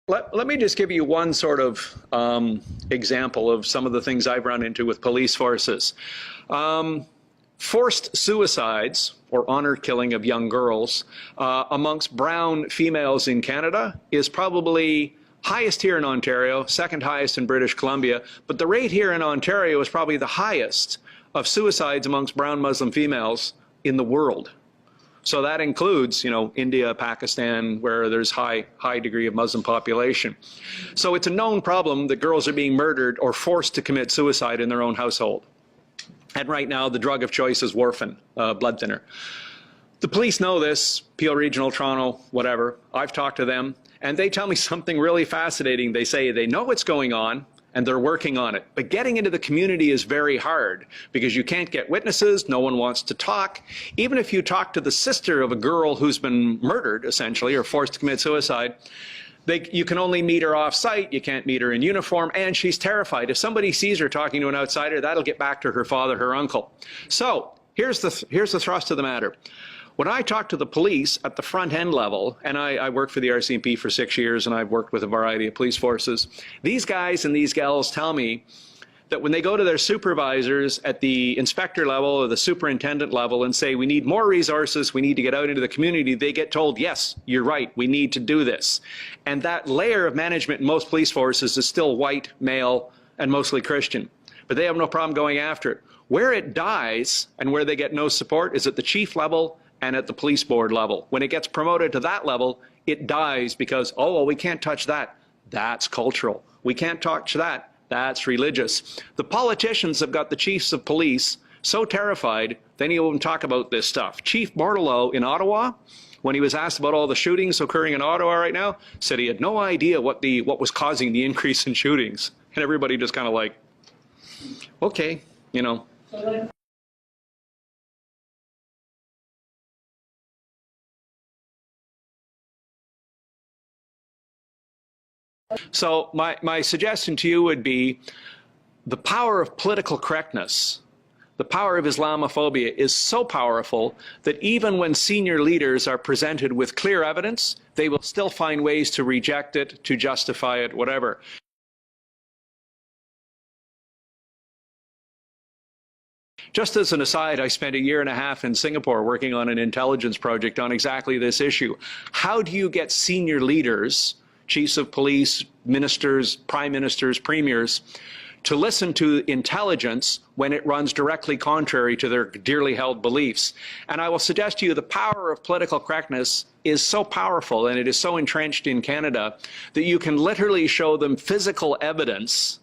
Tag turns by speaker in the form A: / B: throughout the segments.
A: Let me just give you one sort of example of some of the things I've run into with police forces. Forced suicides or honor killing of young girls amongst brown females in Canada is probably highest here in Ontario, second highest in British Columbia, but the rate here in Ontario is probably the highest of suicides amongst brown Muslim females in the world. So that includes, India, Pakistan, where there's high degree of Muslim population. So it's a known problem that girls are being murdered or forced to commit suicide in their own household. And right now, the drug of choice is warfarin, blood thinner. The police know this, Peel Regional, Toronto, whatever. I've talked to them, and they tell me something really fascinating. They say they know what's going on, and they're working on it. But getting into the community is very hard because you can't get witnesses, no one wants to talk. Even if you talk to the sister of a girl who's been murdered, essentially, or forced to commit suicide, you can only meet her off-site, you can't meet her in uniform, and she's terrified. If somebody sees her talking to an outsider, that'll get back to her father, her uncle. So here's the thrust of the matter. When I talk to the police at the front end level, and I worked for the RCMP for 6 years and I've worked with a variety of police forces, these guys and these gals tell me that when they go to their supervisors at the inspector level or the superintendent level and say, we need more resources, we need to get out into the community, they get told, yes, you're right, we need to do this. And that layer of management in most police forces is still white, male, and mostly Christian. But they have no problem going after it. Where it dies and where they get no support is at the chief level and at the police board level. When it gets promoted to that level, it dies because, oh, well, we can't touch that. That's cultural. We can't touch that. That's religious. The politicians have got the chiefs of police so terrified, they don't even talk about this stuff. Chief Bordelot in Ottawa, when he was asked about all the shootings occurring in Ottawa right now, said he had no idea what was causing the increase in shootings. And everybody just kind of like, okay, So my suggestion to you would be the power of political correctness, the power of Islamophobia is so powerful that even when senior leaders are presented with clear evidence, they will still find ways to reject it, to justify it, whatever. Just as an aside, I spent 1.5 years in Singapore working on an intelligence project on exactly this issue. How do you get senior leaders, chiefs of police, ministers, prime ministers, premiers, to listen to intelligence when it runs directly contrary to their dearly held beliefs? And I will suggest to you the power of political correctness is so powerful and it is so entrenched in Canada that you can literally show them physical evidence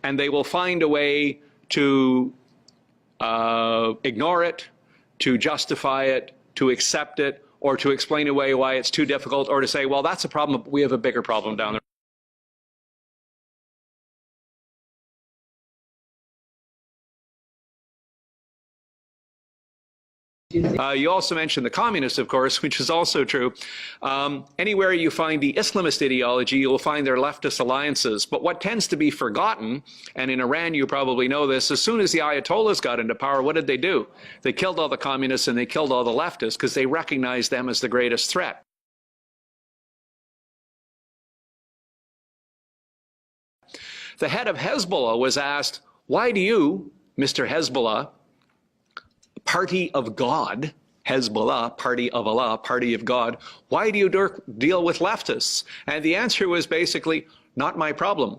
A: and they will find a way to ignore it, to justify it, to accept it, or to explain away why it's too difficult, or to say, well, that's a problem, but we have a bigger problem down there. You also mentioned the communists, of course, which is also true. Anywhere you find the Islamist ideology, you'll find their leftist alliances. But what tends to be forgotten, and in Iran you probably know this, as soon as the Ayatollahs got into power, what did they do? They killed all the communists and they killed all the leftists because they recognized them as the greatest threat. The head of Hezbollah was asked, why do you, Mr. Hezbollah, party of God, Hezbollah, party of Allah, party of God, why do you deal with leftists? And the answer was basically, not my problem.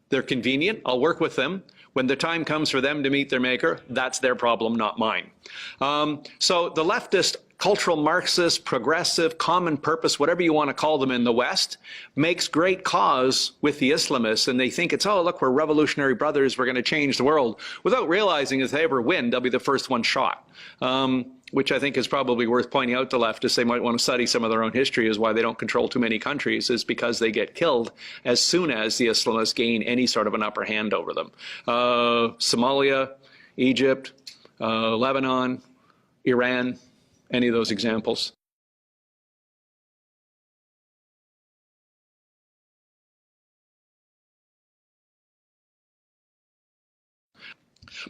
A: They're convenient, I'll work with them. When the time comes for them to meet their maker, that's their problem, not mine. So the leftist, cultural Marxist, progressive, common purpose, whatever you want to call them in the West, makes great cause with the Islamists, and they think it's, oh, look, we're revolutionary brothers, we're going to change the world, without realizing if they ever win, they'll be the first one shot, which I think is probably worth pointing out to leftists. They might want to study some of their own history as why they don't control too many countries, is because they get killed as soon as the Islamists gain any sort of an upper hand over them. Somalia, Egypt, Lebanon, Iran, any of those examples.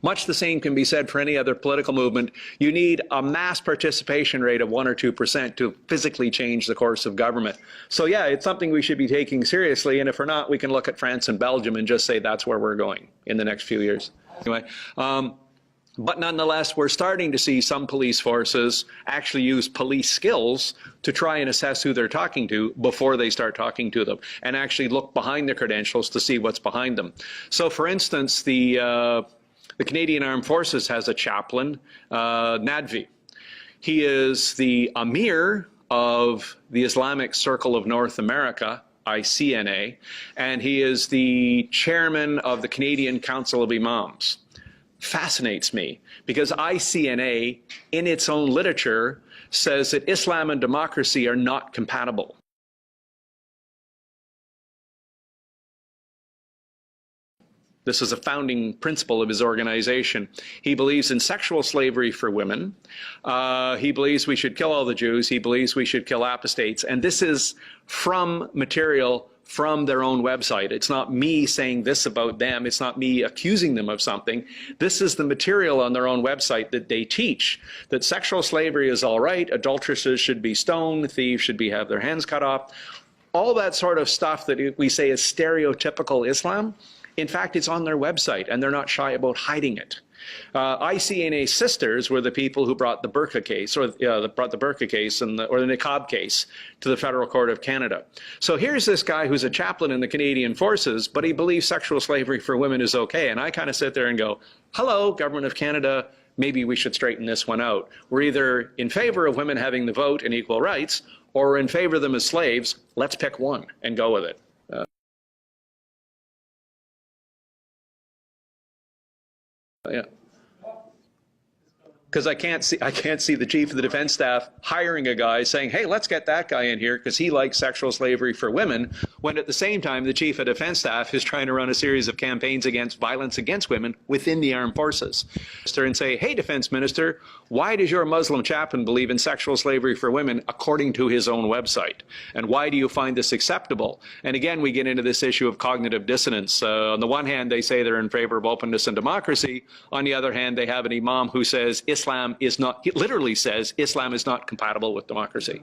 A: Much the same can be said for any other political movement. You need a mass participation rate of 1 or 2% to physically change the course of government. So yeah, it's something we should be taking seriously, and if we're not, we can look at France and Belgium and just say that's where we're going in the next few years. Anyway, but nonetheless, we're starting to see some police forces actually use police skills to try and assess who they're talking to before they start talking to them, and actually look behind their credentials to see what's behind them. So for instance, the Canadian Armed Forces has a chaplain, Nadvi. He is the Amir of the Islamic Circle of North America, ICNA, and he is the chairman of the Canadian Council of Imams. Fascinates me because ICNA, in its own literature, says that Islam and democracy are not compatible. This is a founding principle of his organization. He believes in sexual slavery for women. He believes we should kill all the Jews. He believes we should kill apostates. And this is from material from their own website. It's not me saying this about them. It's not me accusing them of something. This is the material on their own website that they teach, that sexual slavery is all right, adulteresses should be stoned, thieves should have their hands cut off. All that sort of stuff that we say is stereotypical Islam, in fact, it's on their website, and they're not shy about hiding it. ICNA sisters were the people who brought the burqa case, or brought the burqa case or the niqab case to the Federal Court of Canada. So here's this guy who's a chaplain in the Canadian Forces, but he believes sexual slavery for women is okay. And I kind of sit there and go, hello, Government of Canada, maybe we should straighten this one out. We're either in favor of women having the vote and equal rights, or we're in favor of them as slaves. Let's pick one and go with it. Yeah. Because I can't see the chief of the defense staff hiring a guy saying, hey, let's get that guy in here because he likes sexual slavery for women, when at the same time the chief of defense staff is trying to run a series of campaigns against violence against women within the armed forces. And say, hey, defense minister, why does your Muslim chaplain believe in sexual slavery for women according to his own website? And why do you find this acceptable? And again, we get into this issue of cognitive dissonance. On the one hand, they say they're in favor of openness and democracy. On the other hand, they have an imam who says Islam is not, he literally says Islam is not compatible with democracy.